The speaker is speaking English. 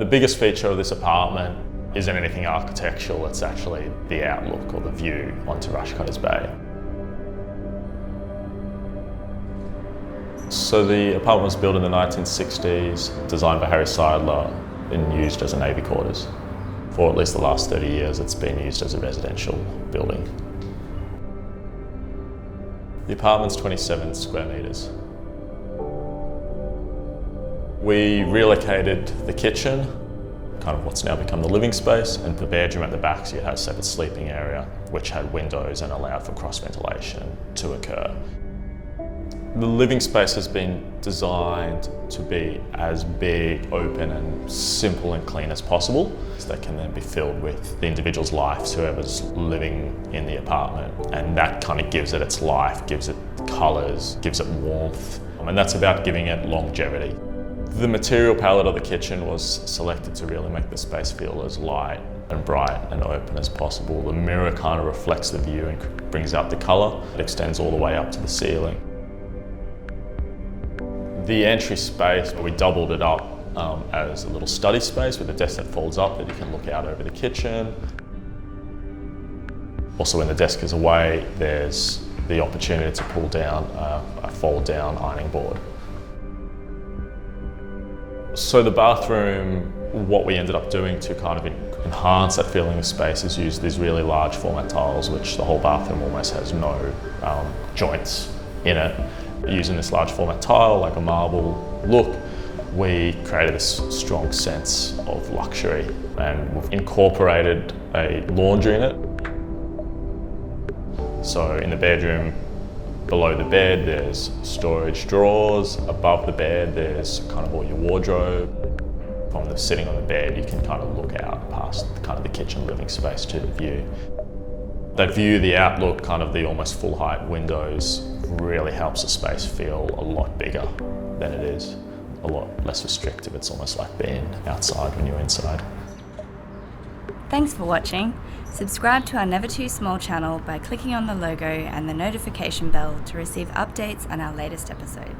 The biggest feature of this apartment isn't anything architectural, it's actually the outlook or the view onto Rushcoa's Bay. So the apartment was built in the 1960s, designed by Harry Seidler and used as a Navy quarters. For at least the last 30 years, it's been used as a residential building. The apartment's 27 square metres. We relocated the kitchen, kind of what's now become the living space, and the bedroom at the back, so you had a separate sleeping area, which had windows and allowed for cross ventilation to occur. The living space has been designed to be as big, open and simple and clean as possible. So that can then be filled with the individual's life, whoever's living in the apartment. And that kind of gives it its life, gives it colours, gives it warmth. And that's about giving it longevity. The material palette of the kitchen was selected to really make the space feel as light and bright and open as possible. The mirror kind of reflects the view and brings out the colour. It extends all the way up to the ceiling. The entry space, we doubled it up as a little study space with a desk that folds up that you can look out over the kitchen. Also, when the desk is away, there's the opportunity to pull down a fold-down ironing board. So the bathroom, what we ended up doing to kind of enhance that feeling of space is use these really large format tiles, which the whole bathroom almost has no joints in it. Using this large format tile, like a marble look, we created this strong sense of luxury, and we've incorporated a laundry in it. So in the bedroom, below the bed, there's storage drawers. Above the bed, there's kind of all your wardrobe. From the sitting on the bed, you can kind of look out past kind of the kitchen living space to the view. That view, the outlook, kind of the almost full height windows, really helps the space feel a lot bigger than it is, a lot less restrictive. It's almost like being outside when you're inside. Thanks for watching. Subscribe to our Never Too Small channel by clicking on the logo and the notification bell to receive updates on our latest episode.